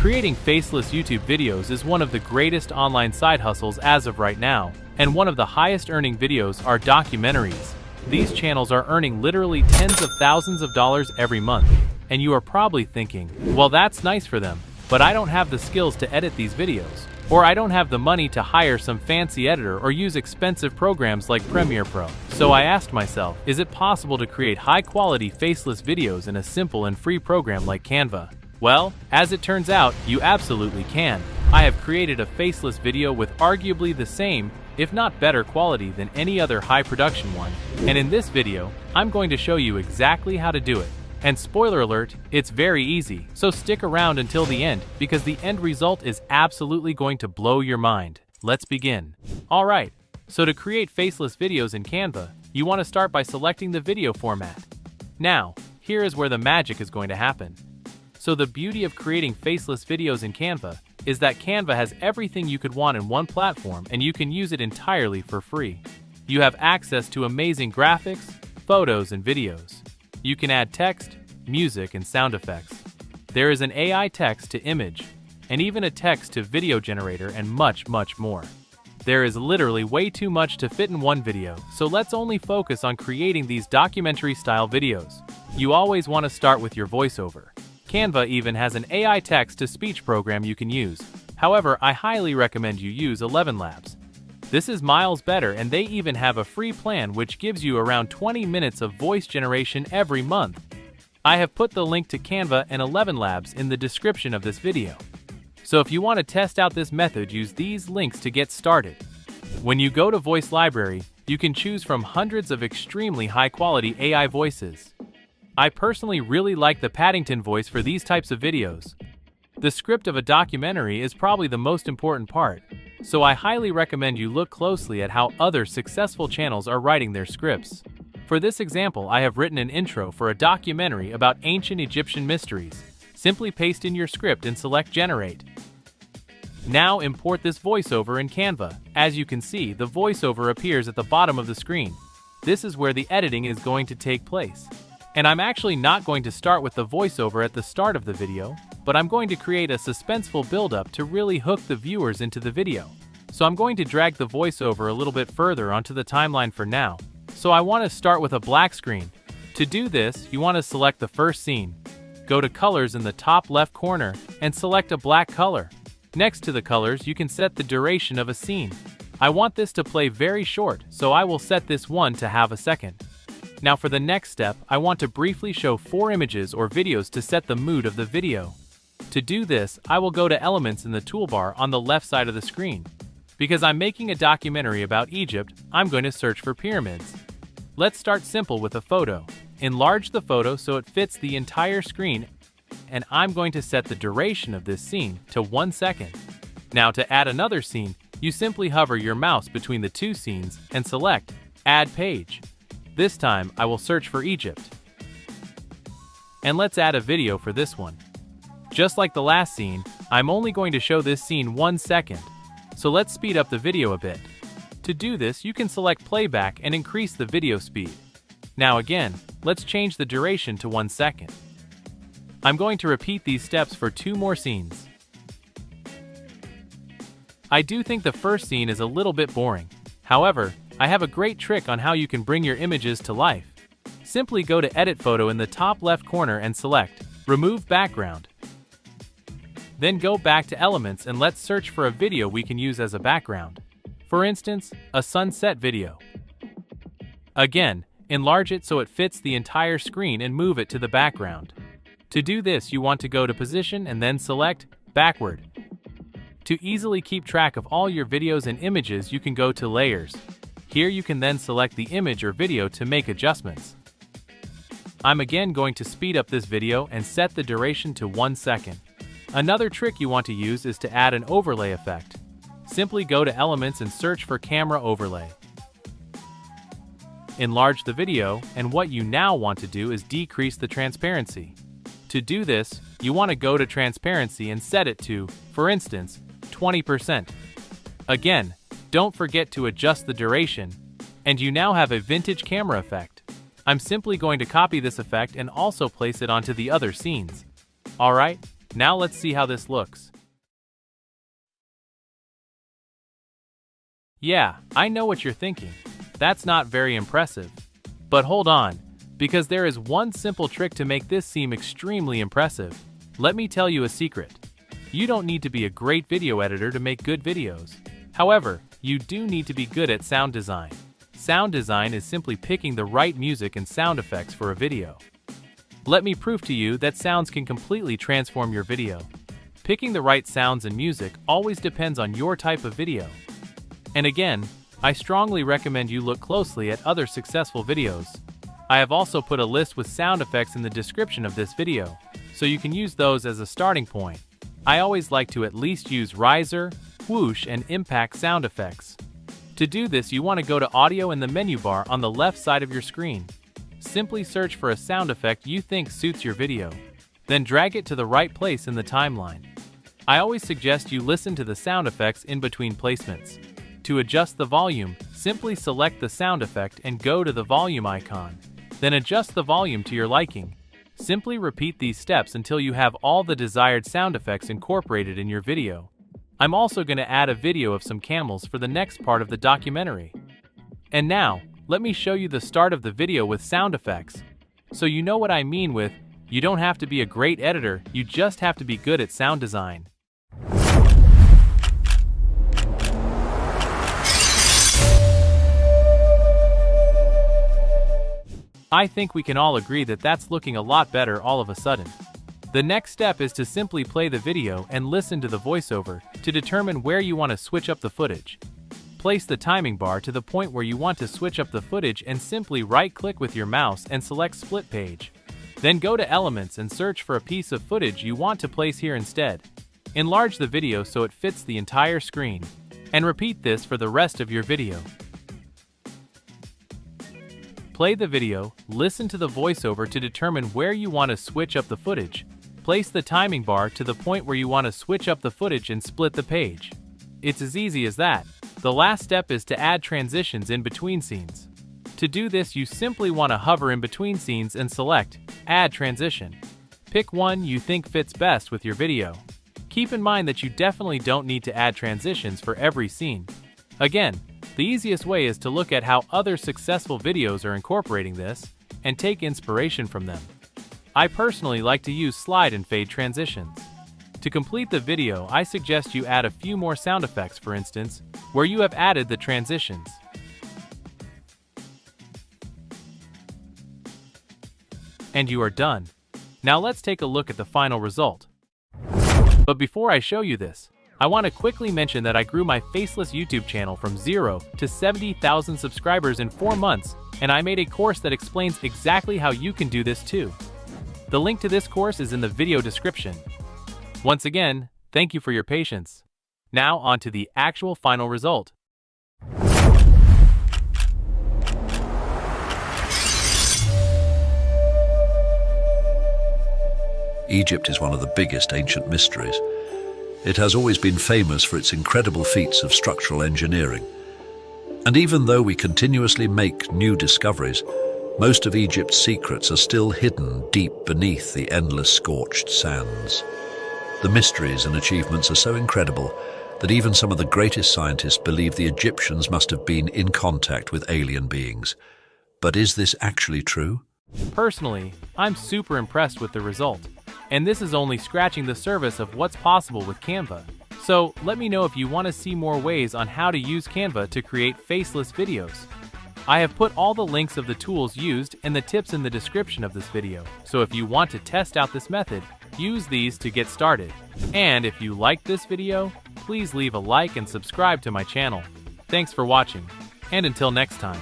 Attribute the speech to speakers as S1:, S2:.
S1: Creating faceless YouTube videos is one of the greatest online side hustles as of right now, and one of the highest earning videos are documentaries. These channels are earning literally tens of thousands of dollars every month, and you are probably thinking, well, that's nice for them, but I don't have the skills to edit these videos, or I don't have the money to hire some fancy editor or use expensive programs like Premiere Pro. So I asked myself, is it possible to create high-quality faceless videos in a simple and free program like Canva? Well, as it turns out, you absolutely can. I have created a faceless video with arguably the same, if not better quality than any other high production one, and in this video, I'm going to show you exactly how to do it. And spoiler alert, it's very easy, so stick around until the end because the end result is absolutely going to blow your mind. Let's begin. Alright, so to create faceless videos in Canva, you want to start by selecting the video format. Now, here is where the magic is going to happen. So the beauty of creating faceless videos in Canva is that Canva has everything you could want in one platform and you can use it entirely for free. You have access to amazing graphics, photos, and videos. You can add text, music, and sound effects. There is an AI text to image, and even a text to video generator and much more. There is literally way too much to fit in one video, so let's only focus on creating these documentary-style videos. You always want to start with your voiceover. Canva even has an AI text-to-speech program you can use. However, I highly recommend you use 11 Labs. This is miles better, and they even have a free plan which gives you around 20 minutes of voice generation every month. I have put the link to Canva and 11 Labs in the description of this video. So if you want to test out this method, use these links to get started. When you go to Voice Library, you can choose from hundreds of extremely high-quality AI voices. I personally really like the Paddington voice for these types of videos. The script of a documentary is probably the most important part, so I highly recommend you look closely at how other successful channels are writing their scripts. For this example, I have written an intro for a documentary about ancient Egyptian mysteries. Simply paste in your script and select Generate. Now import this voiceover in Canva. As you can see, the voiceover appears at the bottom of the screen. This is where the editing is going to take place. And I'm actually not going to start with the voiceover at the start of the video, but I'm going to create a suspenseful build-up to really hook the viewers into the video. So I'm going to drag the voiceover a little bit further onto the timeline for now. So I want to start with a black screen. To do this, you want to select the first scene. Go to Colors in the top left corner and select a black color. Next to the colors, you can set the duration of a scene. I want this to play very short, so I will set this one to half a second. Now for the next step, I want to briefly show 4 images or videos to set the mood of the video. To do this, I will go to Elements in the toolbar on the left side of the screen. Because I'm making a documentary about Egypt, I'm going to search for pyramids. Let's start simple with a photo. Enlarge the photo so it fits the entire screen, and I'm going to set the duration of this scene to 1 second. Now to add another scene, you simply hover your mouse between the two scenes and select Add Page. This time, I will search for Egypt. And let's add a video for this one. Just like the last scene, I'm only going to show this scene 1 second. So let's speed up the video a bit. To do this, you can select playback and increase the video speed. Now again, let's change the duration to 1 second. I'm going to repeat these steps for 2 more scenes. I do think the first scene is a little bit boring. However, I have a great trick on how you can bring your images to life. Simply go to Edit Photo in the top left corner and select Remove Background. Then go back to Elements and let's search for a video we can use as a background. For instance, a sunset video. Again, enlarge it so it fits the entire screen and move it to the background. To do this, you want to go to Position and then select Backward. To easily keep track of all your videos and images, you can go to Layers. Here you can then select the image or video to make adjustments. I'm again going to speed up this video and set the duration to 1 second. Another trick you want to use is to add an overlay effect. Simply go to Elements and search for Camera Overlay. Enlarge the video, and what you now want to do is decrease the transparency. To do this, you want to go to Transparency and set it to, for instance, 20%. Again, don't forget to adjust the duration, and you now have a vintage camera effect. I'm simply going to copy this effect and also place it onto the other scenes. Alright, Now let's see how this looks. Yeah, I know what you're thinking. That's not very impressive. But hold on, because there is one simple trick to make this seem extremely impressive. Let me tell you a secret. You don't need to be a great video editor to make good videos. However, you do need to be good at sound design. Sound design is simply picking the right music and sound effects for a video. Let me prove to you that sounds can completely transform your video. Picking the right sounds and music always depends on your type of video. And again, I strongly recommend you look closely at other successful videos. I have also put a list with sound effects in the description of this video, so you can use those as a starting point. I always like to at least use riser, whoosh, and impact sound effects. To do this, you want to go to Audio in the menu bar on the left side of your screen. Simply search for a sound effect you think suits your video. Then drag it to the right place in the timeline. I always suggest you listen to the sound effects in between placements. To adjust the volume, simply select the sound effect and go to the volume icon. Then adjust the volume to your liking. Simply repeat these steps until you have all the desired sound effects incorporated in your video. I'm also going to add a video of some camels for the next part of the documentary. And now, let me show you the start of the video with sound effects. So you know what I mean with, you don't have to be a great editor, you just have to be good at sound design. I think we can all agree that that's looking a lot better all of a sudden. The next step is to simply play the video and listen to the voiceover to determine where you want to switch up the footage. Place the timing bar to the point where you want to switch up the footage and simply right-click with your mouse and select Split Page. Then go to Elements and search for a piece of footage you want to place here instead. Enlarge the video so it fits the entire screen. And repeat this for the rest of your video. Play the video, listen to the voiceover to determine where you want to switch up the footage. Place the timing bar to the point where you want to switch up the footage and split the page. It's as easy as that. The last step is to add transitions in between scenes. To do this, you simply want to hover in between scenes and select Add Transition. Pick one you think fits best with your video. Keep in mind that you definitely don't need to add transitions for every scene. Again, the easiest way is to look at how other successful videos are incorporating this and take inspiration from them. I personally like to use slide and fade transitions. To complete the video, I suggest you add a few more sound effects, for instance, where you have added the transitions. And you are done. Now let's take a look at the final result. But before I show you this, I want to quickly mention that I grew my Faceless YouTube channel from 0 to 70,000 subscribers in 4 months, and I made a course that explains exactly how you can do this too. The link to this course is in the video description. Once again, thank you for your patience. Now on to the actual final result.
S2: Egypt is one of the biggest ancient mysteries. It has always been famous for its incredible feats of structural engineering. And even though we continuously make new discoveries, most of Egypt's secrets are still hidden deep beneath the endless scorched sands. The mysteries and achievements are so incredible that even some of the greatest scientists believe the Egyptians must have been in contact with alien beings. But is this actually true?
S1: Personally, I'm super impressed with the result. And this is only scratching the surface of what's possible with Canva. So let me know if you want to see more ways on how to use Canva to create faceless videos. I have put all the links of the tools used and the tips in the description of this video, so if you want to test out this method, use these to get started. And if you liked this video, please leave a like and subscribe to my channel. Thanks for watching, and until next time.